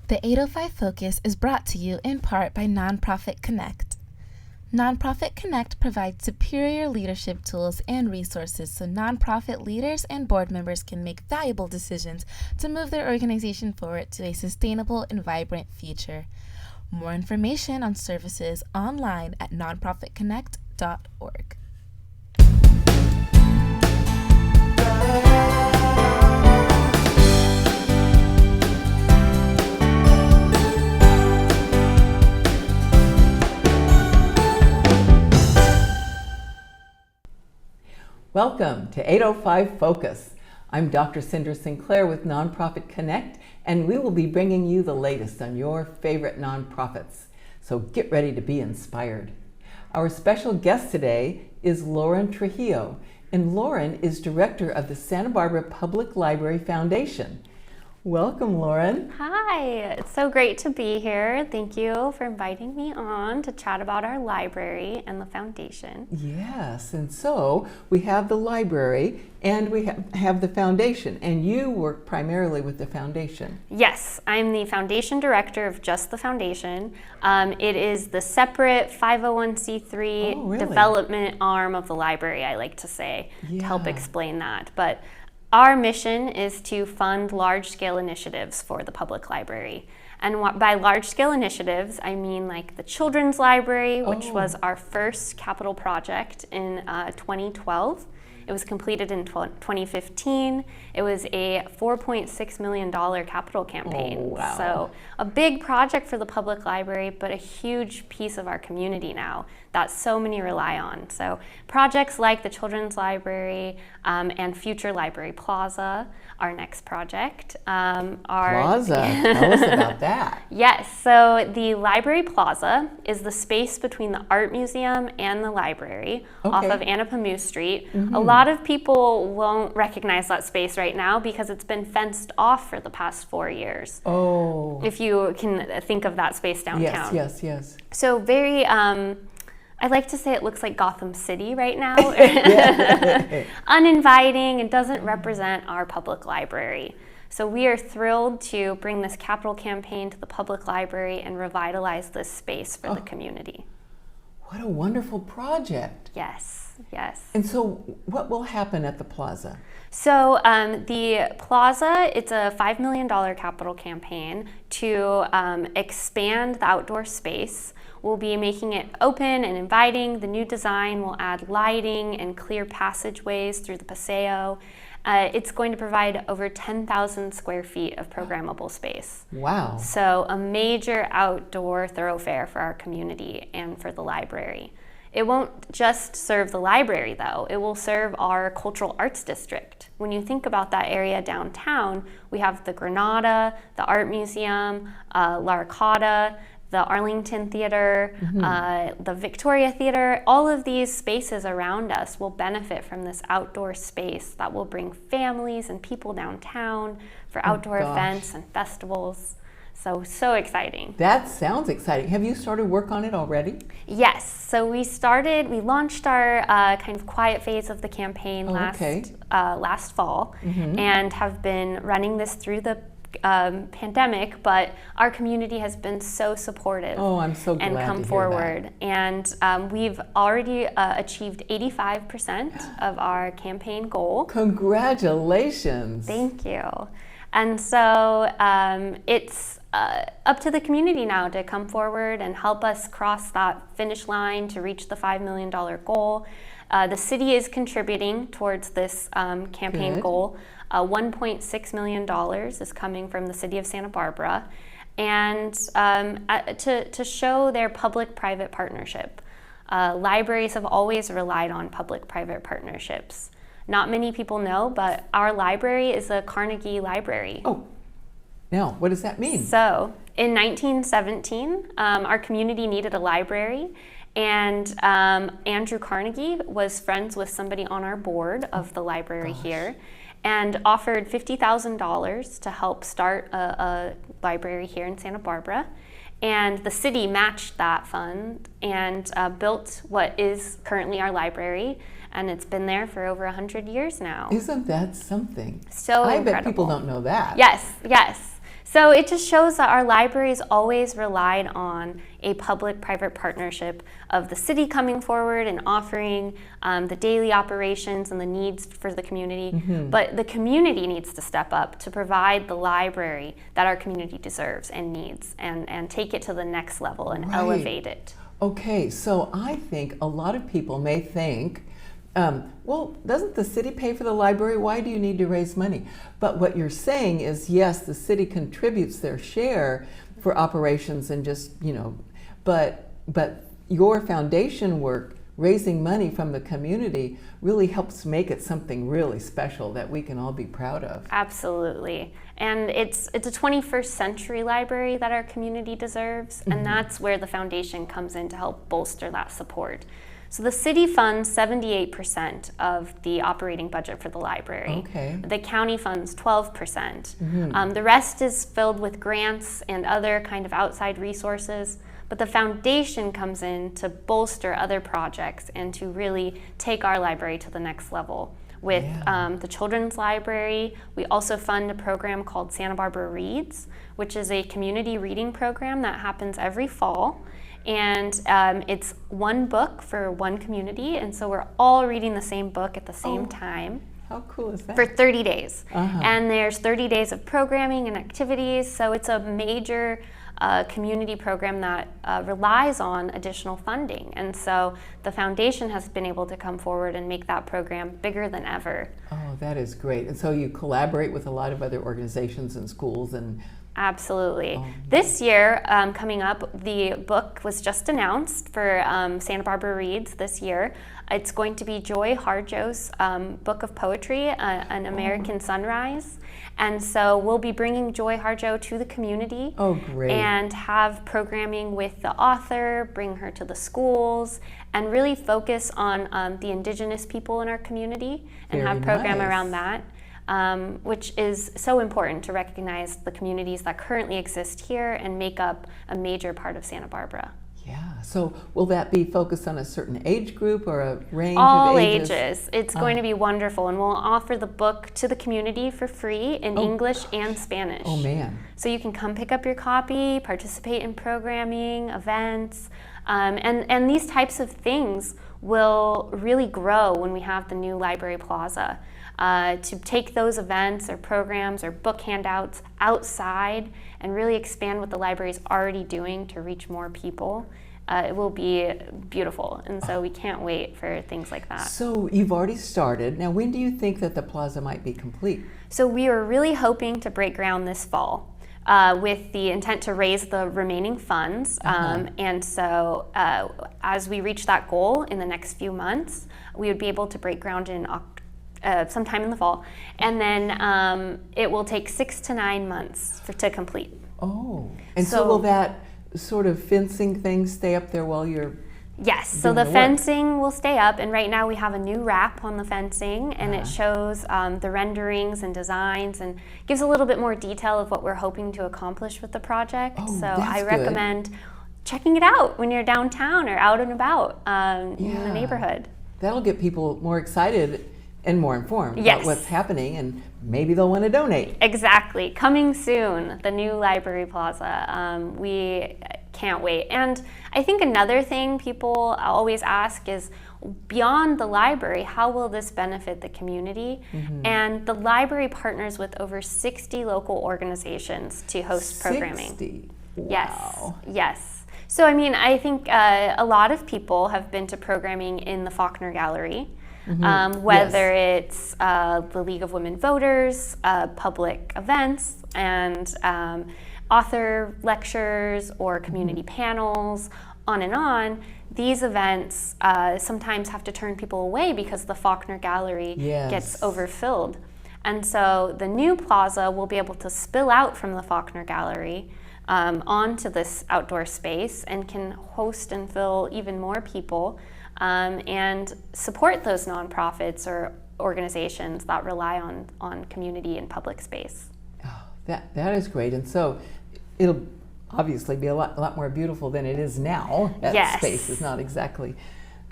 The 805 Focus is brought to you in part by Nonprofit Connect. Nonprofit Connect provides superior leadership tools and resources so nonprofit leaders and board members can make valuable decisions to move their organization forward to a sustainable and vibrant future. More information on services online at nonprofitconnect.org. Welcome to 805 Focus. I'm Dr. Cindra Sinclair with Nonprofit Connect, and we will be bringing you the latest on your favorite nonprofits. So get ready to be inspired. Our special guest today is Lauren Trujillo, and Lauren is director of the Santa Barbara Public Library Foundation. Welcome, Lauren. Hi, it's so great to be here. Thank you for inviting me on to chat about our library and the foundation. Yes, and so we have the library and we have the foundation, and you work primarily with the foundation. Yes, I'm the foundation director of just the foundation. It is the separate 501c3 development arm of the library, I like to say, to help explain that. But our mission is to fund large-scale initiatives for the public library. And by large-scale initiatives, I mean like the Children's Library, which was our first capital project in 2012. It was completed in 2015. It was a $4.6 million capital campaign. Oh, wow. So a big project for the public library, but a huge piece of our community now that so many rely on. So projects like the Children's Library and Future Library Plaza, our next project. Plaza? Tell us about that. Yes, so the Library Plaza is the space between the Art Museum and the library off of Anapamu Street. Mm-hmm. A lot of people won't recognize that space right now because it's been fenced off for the past 4 years. Oh. If you can think of that space downtown. Yes. So very, I like to say it looks like Gotham City right now. Uninviting and doesn't represent our public library. So we are thrilled to bring this capital campaign to the public library and revitalize this space for the community. What a wonderful project. Yes. And so what will happen at the plaza? So the plaza, it's a $5 million capital campaign to expand the outdoor space. We'll be making it open and inviting. The new design will add lighting and clear passageways through the Paseo. It's going to provide over 10,000 square feet of programmable space. Wow. So a major outdoor thoroughfare for our community and for the library. It won't just serve the library, though. It will serve our cultural arts district. When you think about that area downtown, we have the Granada, the Art Museum, La Arcada, the Arlington Theater, the Victoria Theater. All of these spaces around us will benefit from this outdoor space that will bring families and people downtown for outdoor events and festivals. So exciting. That sounds exciting. Have you started work on it already? Yes. So we launched our kind of quiet phase of the campaign last fall, and have been running this through the pandemic, but our community has been so supportive. Oh, I'm so glad and come to forward. Hear that. And we've already achieved 85% of our campaign goal. Congratulations. Thank you. And so it's up to the community now to come forward and help us cross that finish line to reach the $5 million goal. The city is contributing towards this campaign goal. $1.6 million is coming from the city of Santa Barbara, and to show their public-private partnership. Libraries have always relied on public-private partnerships. Not many people know, but our library is a Carnegie Library. Oh, now what does that mean? So in 1917, our community needed a library, and Andrew Carnegie was friends with somebody on our board of the library here, and offered $50,000 to help start a library here in Santa Barbara. And the city matched that fund and built what is currently our library, and it's been there for over 100 years now. Isn't that something? So I incredible. bet people don't know that. Yes. So it just shows that our libraries always relied on a public-private partnership of the city coming forward and offering the daily operations and the needs for the community. But the community needs to step up to provide the library that our community deserves and needs, and take it to the next level and elevate it. Okay, so I think a lot of people may think, well, doesn't the city pay for the library? Why do you need to raise money? But what you're saying is, yes, the city contributes their share for operations and just, but your foundation work, raising money from the community, really helps make it something really special that we can all be proud of. Absolutely. And it's a 21st century library that our community deserves, and that's where the foundation comes in to help bolster that support. So the city funds 78% of the operating budget for the library. Okay. The county funds 12%. The rest is filled with grants and other kind of outside resources. But the foundation comes in to bolster other projects and to really take our library to the next level. With the Children's Library, we also fund a program called Santa Barbara Reads, which is a community reading program that happens every fall. And it's one book for one community, and so we're all reading the same book at the same time. How cool is that? For 30 days. And there's 30 days of programming and activities, so it's a major community program that relies on additional funding. And so the foundation has been able to come forward and make that program bigger than ever. Oh, that is great. And so you collaborate with a lot of other organizations and schools and Absolutely. This year, coming up, the book was just announced for Santa Barbara Reads this year. It's going to be Joy Harjo's book of poetry, An American Sunrise. And so we'll be bringing Joy Harjo to the community. Oh, great. And have programming with the author, bring her to the schools, and really focus on the indigenous people in our community and Very have program nice. around that. Which is so important to recognize the communities that currently exist here and make up a major part of Santa Barbara. Yeah, so will that be focused on a certain age group or a range All of ages? ages. It's going to be wonderful, and we'll offer the book to the community for free in English and Spanish. Oh man. So you can come pick up your copy, participate in programming, events, and these types of things will really grow when we have the new Library Plaza. To take those events or programs or book handouts outside and really expand what the library is already doing to reach more people. It will be beautiful, and so we can't wait for things like that. So you've already started. Now, when do you think that the plaza might be complete? So we are really hoping to break ground this fall. With the intent to raise the remaining funds. And so as we reach that goal in the next few months, we would be able to break ground in sometime in the fall. And then it will take 6 to 9 months to complete. Oh, and so will that sort of fencing thing stay up there while you're Yes, so the fencing will stay up, and right now we have a new wrap on the fencing, and it shows the renderings and designs and gives a little bit more detail of what we're hoping to accomplish with the project. Oh, so that's I good. recommend checking it out when you're downtown or out and about in the neighborhood. That'll get people more excited and more informed Yes. about what's happening, and maybe they'll want to donate. Exactly. Coming soon, the new Library Plaza. We can't wait. And I think another thing people always ask is, beyond the library, how will this benefit the community? And the library partners with over 60 local organizations to host programming. 60? Yes, yes. So I mean, I think a lot of people have been to programming in the Faulkner Gallery. Whether it's the League of Women Voters, public events, and author lectures or community panels, on and on. These events sometimes have to turn people away because the Faulkner Gallery gets overfilled. And so the new plaza will be able to spill out from the Faulkner Gallery onto this outdoor space and can host and fill even more people and support those nonprofits or organizations that rely on community and public space. Oh, that is great. And so it'll obviously be a lot more beautiful than it is now. That Yes. space is not exactly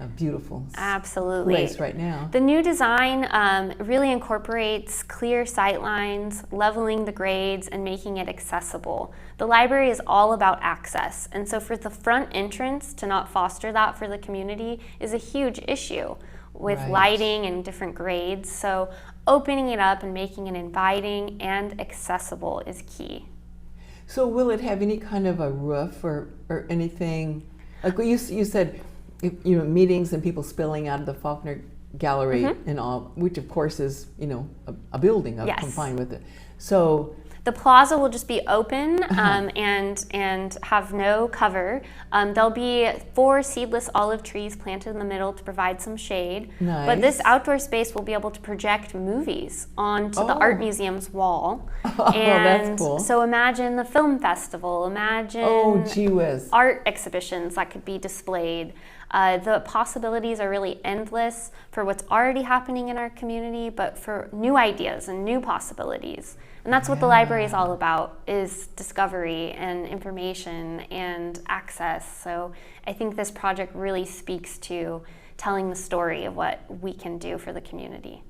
a beautiful Absolutely. place right now. The new design really incorporates clear sight lines, leveling the grades, and making it accessible. The library is all about access, and so for the front entrance to not foster that for the community is a huge issue with Right. lighting and different grades. So opening it up and making it inviting and accessible is key. So will it have any kind of a roof or anything? Like you said, meetings and people spilling out of the Faulkner Gallery and all, which of course is, a building Yes. confined with it. So the plaza will just be open and have no cover. There'll be 4 seedless olive trees planted in the middle to provide some shade. Nice. But this outdoor space will be able to project movies onto the art museum's wall. Oh, And that's cool. so imagine the film festival, imagine Oh, gee whiz. art exhibitions that could be displayed. The possibilities are really endless for what's already happening in our community, but for new ideas and new possibilities. And that's what the library is all about, is discovery and information and access. So I think this project really speaks to telling the story of what we can do for the community.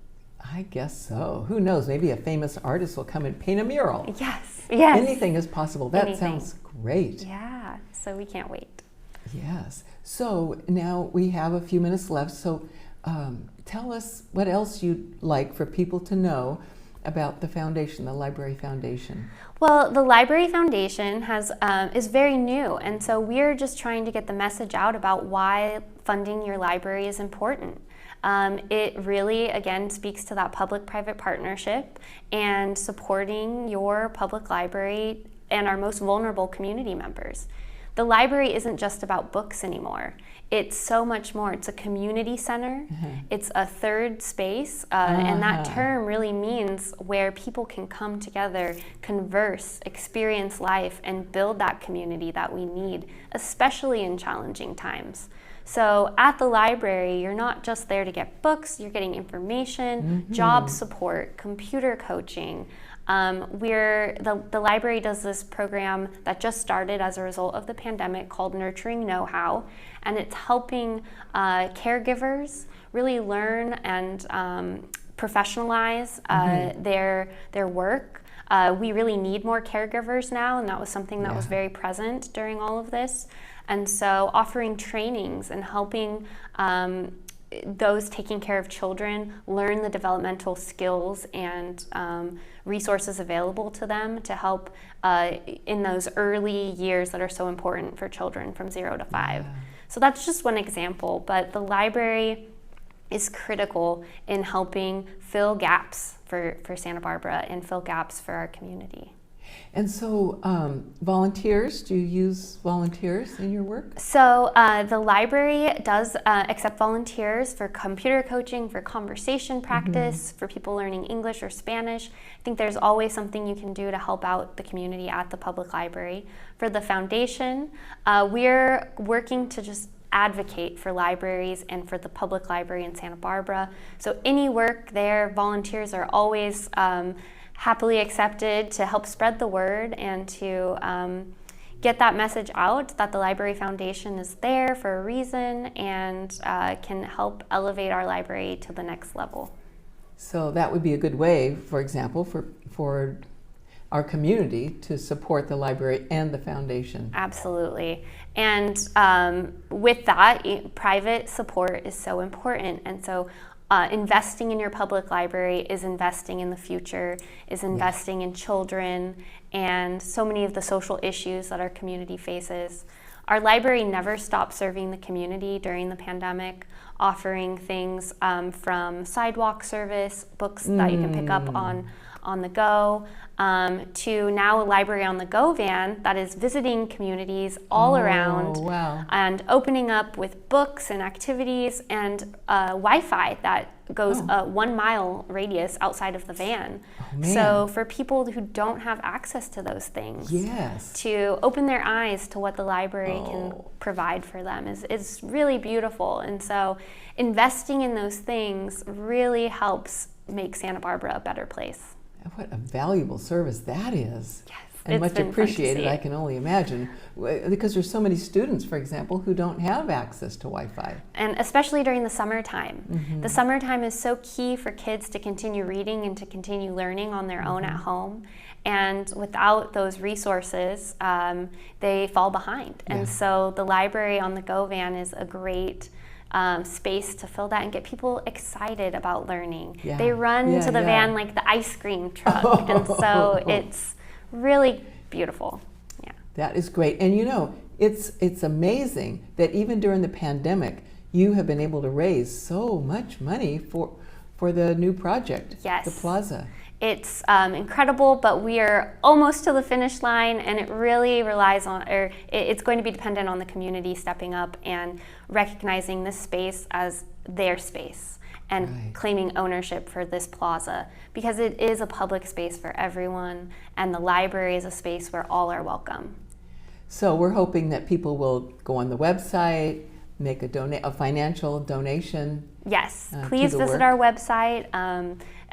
I guess so. Who knows? Maybe a famous artist will come and paint a mural. Yes. Anything is possible. That Anything. sounds great. Yeah, so we can't wait. Yes. So now we have a few minutes left. So tell us what else you'd like for people to know about the foundation, the Library Foundation. Well, the Library Foundation is very new, and so we're just trying to get the message out about why funding your library is important. It really, again, speaks to that public-private partnership and supporting your public library and our most vulnerable community members. The library isn't just about books anymore. It's so much more. It's a community center. It's a third space, and that term really means where people can come together, converse, experience life, and build that community that we need, especially in challenging times. So at the library, you're not just there to get books, you're getting information, job support, computer coaching. The library does this program that just started as a result of the pandemic called Nurturing Know-How, and it's helping caregivers really learn and professionalize their work. We really need more caregivers now, and that was something that was very present during all of this. And so offering trainings and helping those taking care of children learn the developmental skills and resources available to them to help in those early years that are so important for children from 0 to 5. So that's just one example, but the library is critical in helping fill gaps for Santa Barbara and fill gaps for our community. And so volunteers, do you use volunteers in your work? So the library does accept volunteers for computer coaching, for conversation practice, for people learning English or Spanish. I think there's always something you can do to help out the community at the public library. For the foundation, we're working to just advocate for libraries and for the public library in Santa Barbara. So any work there, volunteers are always happily accepted to help spread the word and to get that message out that the Library Foundation is there for a reason and can help elevate our library to the next level. So that would be a good way, for example, for our community to support the library and the foundation. Absolutely. And with that, private support is so important. And so investing in your public library is investing in the future, is investing in children, and so many of the social issues that our community faces. Our library never stopped serving the community during the pandemic, offering things from sidewalk service, books that you can pick up on the go, to now a Library on the Go van that is visiting communities all around and opening up with books and activities and Wi-Fi that goes a 1 mile radius outside of the van. So for people who don't have access to those things, to open their eyes to what the library can provide for them is really beautiful. And so investing in those things really helps make Santa Barbara a better place. What a valuable service that is. Yes. And much been fun to appreciated, see. I can only imagine, because there's so many students, for example, who don't have access to Wi-Fi. And especially during the summertime. Mm-hmm. The summertime is so key for kids to continue reading and to continue learning on their own at Mm-hmm. home. And without those resources, they fall behind. Yeah. And so the Library on the Go van is a great space to fill that and get people excited about learning. Yeah. They run Yeah, to the yeah. van like the ice cream truck. And so it's really beautiful. Yeah. That is great. And you know, it's amazing that even during the pandemic, you have been able to raise so much money for the new project, Yes. the plaza. It's incredible, but we are almost to the finish line, and it really relies on, or it's going to be dependent on the community stepping up and recognizing this space as their space and Right. claiming ownership for this plaza, because it is a public space for everyone, and the library is a space where all are welcome. So we're hoping that people will go on the website, make a financial donation. Yes, To please the visit work. our website,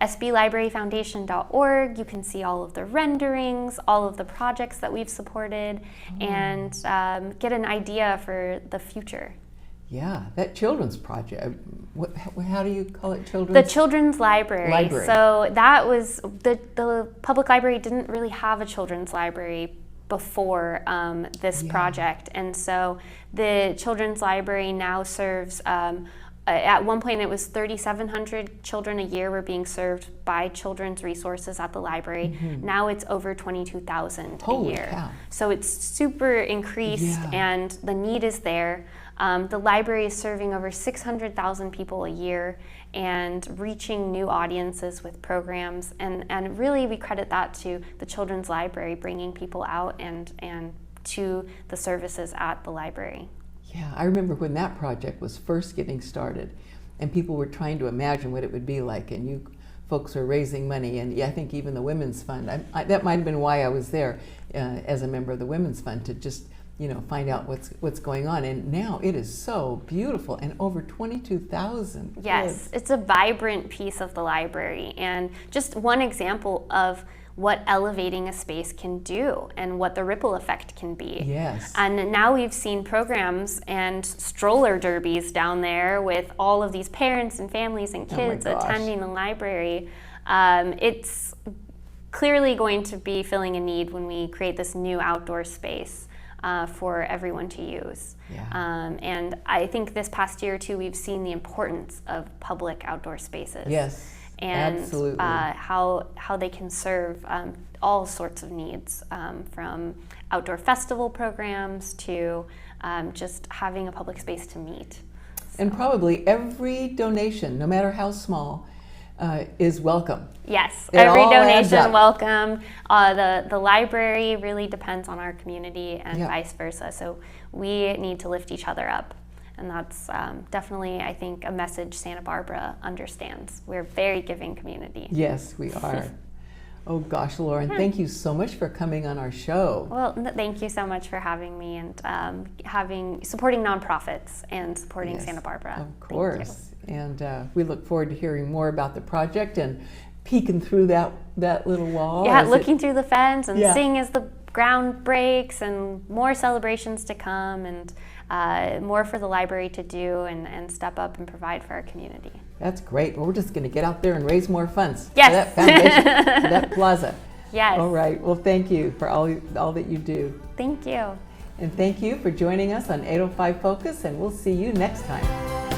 sblibraryfoundation.org. You can see all of the renderings, all of the projects that we've supported, and get an idea for the future. Yeah, that children's project. How do you call it? The Children's? children's library. Library. So that was, the public library didn't really have a children's library before this Yeah. project. And so the children's library now serves, at one point it was 3,700 children a year were being served by children's resources at the library. Now it's over 22,000 a Holy year. cow. So it's super increased, Yeah. and the need is there. The library is serving over 600,000 people a year and reaching new audiences with programs. And really we credit that to the Children's Library bringing people out and to the services at the library. Yeah, I remember when that project was first getting started and people were trying to imagine what it would be like, and you folks are raising money, and I think even the Women's Fund, that might have been why I was there as a member of the Women's Fund, to just find out what's going on. And now it is so beautiful, and over 22,000 Yes, kids. it's a vibrant piece of the library, and just one example of what elevating a space can do and what the ripple effect can be. Yes. And now we've seen programs and stroller derbies down there with all of these parents and families and Oh my kids gosh. attending the library. It's clearly going to be filling a need when we create this new outdoor space for everyone to use. Yeah. And I think this past year too, we've seen the importance of public outdoor spaces. Yes, And absolutely. how they can serve all sorts of needs, from outdoor festival programs to just having a public space to meet. And probably every donation, no matter how small, is welcome. Yes, It every all adds donation up. welcome. The library really depends on our community and Yeah. vice versa. So we need to lift each other up. And that's definitely, I think, a message Santa Barbara understands. We're a very giving community. Yes, we are. Oh gosh, Lauren, thank you so much for coming on our show. Well, thank you so much for having me and supporting nonprofits and supporting Yes, Santa Barbara. Of Thank you. course. And we look forward to hearing more about the project and peeking through that little wall. Yeah, as it- looking through the fence and Yeah. seeing as the ground breaks, and more celebrations to come, and more for the library to do and step up and provide for our community. That's great. Well, we're just going to get out there and raise more funds Yes. for that foundation, for that plaza. Yes. All right. Well, thank you for all that you do. Thank you. And thank you for joining us on 805 Focus, and we'll see you next time.